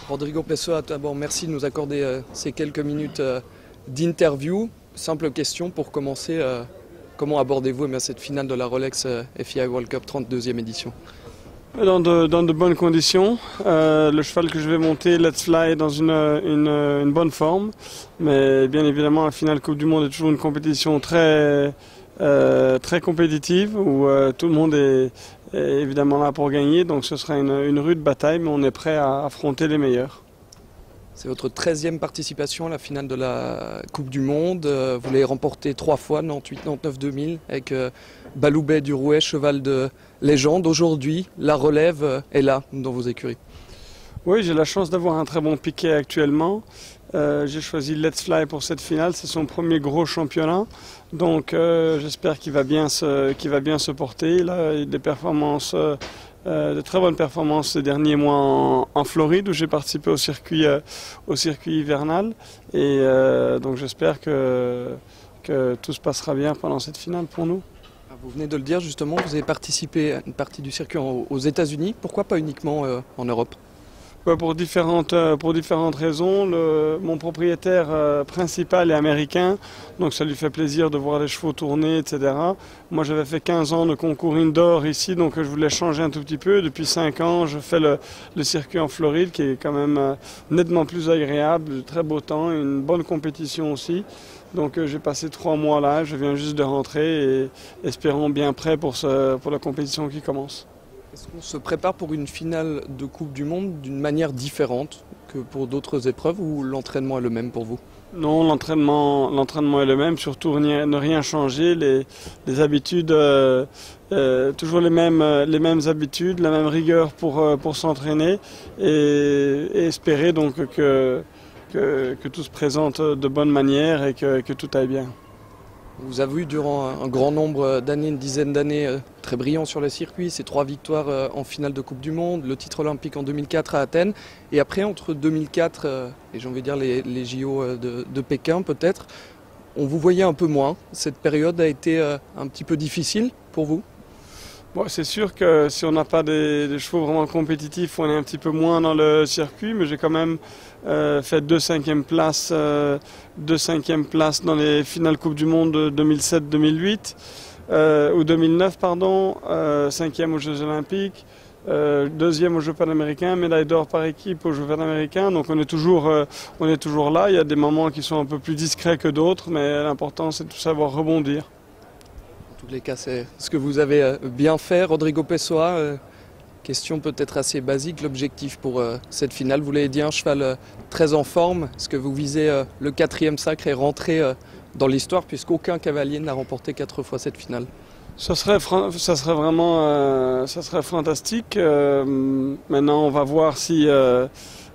Rodrigo Pessoa, d'abord merci de nous accorder ces quelques minutes d'interview. Simple question pour commencer, comment abordez-vous cette finale de la Rolex FIA World Cup 32e édition? Dans de bonnes conditions. Le cheval que je vais monter, Let's Fly, est dans une bonne forme. Mais bien évidemment, la finale Coupe du Monde est toujours une compétition très compétitive où tout le monde est évidemment là pour gagner. Donc ce sera une rude bataille, mais on est prêt à affronter les meilleurs. C'est votre 13e participation à la finale de la Coupe du Monde. Vous l'avez remporté 3 fois, 98, 99, 2000, avec Baloubet du Rouet, cheval de légende. Aujourd'hui, la relève est là, dans vos écuries. Oui, j'ai la chance d'avoir un très bon piquet actuellement. J'ai choisi Let's Fly pour cette finale, c'est son premier gros championnat. Donc j'espère qu'il va bien se porter. Il a des performances, de très bonnes performances ces derniers mois en Floride où j'ai participé au circuit hivernal. Et donc j'espère que tout se passera bien pendant cette finale pour nous. Vous venez de le dire justement, vous avez participé à une partie du circuit aux États-Unis. Pourquoi pas uniquement en Europe? Pour différentes raisons. Mon propriétaire principal est américain, donc ça lui fait plaisir de voir les chevaux tourner, etc. Moi j'avais fait 15 ans de concours indoor ici, donc je voulais changer un tout petit peu. Depuis 5 ans, je fais le circuit en Floride, qui est quand même nettement plus agréable, de très beau temps, une bonne compétition aussi. Donc j'ai passé 3 mois là, je viens juste de rentrer et espérons bien prêt pour la compétition qui commence. Est-ce qu'on se prépare pour une finale de Coupe du Monde d'une manière différente que pour d'autres épreuves ou l'entraînement est le même pour vous? Non, l'entraînement est le même, surtout ne rien changer, les habitudes, toujours les mêmes habitudes, la même rigueur pour s'entraîner et espérer donc que tout se présente de bonne manière et que tout aille bien. Vous avez eu durant un grand nombre d'années, une dizaine d'années, très brillant sur le circuit, ces 3 victoires en finale de Coupe du Monde, le titre olympique en 2004 à Athènes, et après entre 2004 et j'ai envie de dire les JO de Pékin peut-être, on vous voyait un peu moins. Cette période a été un petit peu difficile pour vous? Bon, c'est sûr que si on n'a pas des chevaux vraiment compétitifs, on est un petit peu moins dans le circuit, mais j'ai quand même fait 2 5e places dans les finales Coupe du Monde de 2007-2008, ou 2009, pardon, 5e aux Jeux Olympiques, 2e aux Jeux Panaméricains, médaille d'or par équipe aux Jeux Panaméricains, donc on est toujours là. Il y a des moments qui sont un peu plus discrets que d'autres, mais l'important c'est de savoir rebondir. En tous les cas, c'est ce que vous avez bien fait, Rodrigo Pessoa. Question peut-être assez basique, l'objectif pour cette finale, vous l'avez dit, un cheval très en forme. Est-ce que vous visez le 4e sacre et rentrer dans l'histoire, puisqu'aucun cavalier n'a remporté 4 fois cette finale? Ça serait fantastique. Maintenant, on va voir si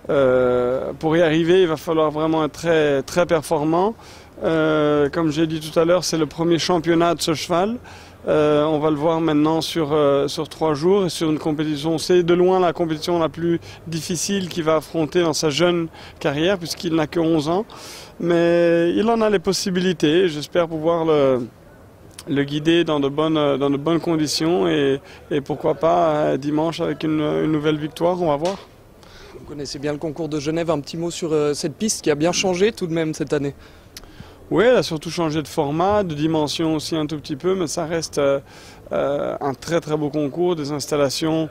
pour y arriver, il va falloir vraiment être très, très performant. Comme j'ai dit tout à l'heure, c'est le premier championnat de ce cheval. On va le voir maintenant sur 3 jours et sur une compétition. C'est de loin la compétition la plus difficile qu'il va affronter dans sa jeune carrière puisqu'il n'a que 11 ans. Mais il en a les possibilités. J'espère pouvoir le guider dans de bonnes conditions et pourquoi pas dimanche avec une nouvelle victoire, on va voir. Vous connaissez bien le concours de Genève. Un petit mot sur cette piste qui a bien changé tout de même cette année? Oui, elle a surtout changé de format, de dimension aussi un tout petit peu, mais ça reste un très très beau concours, des installations,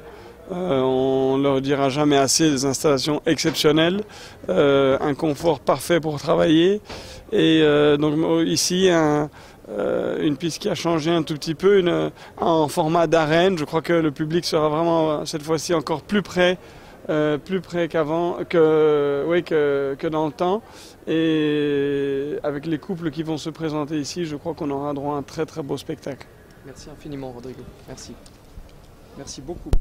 on ne leur dira jamais assez, des installations exceptionnelles, un confort parfait pour travailler. Et donc ici, une piste qui a changé un tout petit peu, en format d'arène. Je crois que le public sera vraiment cette fois-ci encore plus près qu'avant, que dans le temps. Et avec les couples qui vont se présenter ici, je crois qu'on aura droit à un très très beau spectacle. Merci infiniment, Rodrigo. Merci. Merci beaucoup.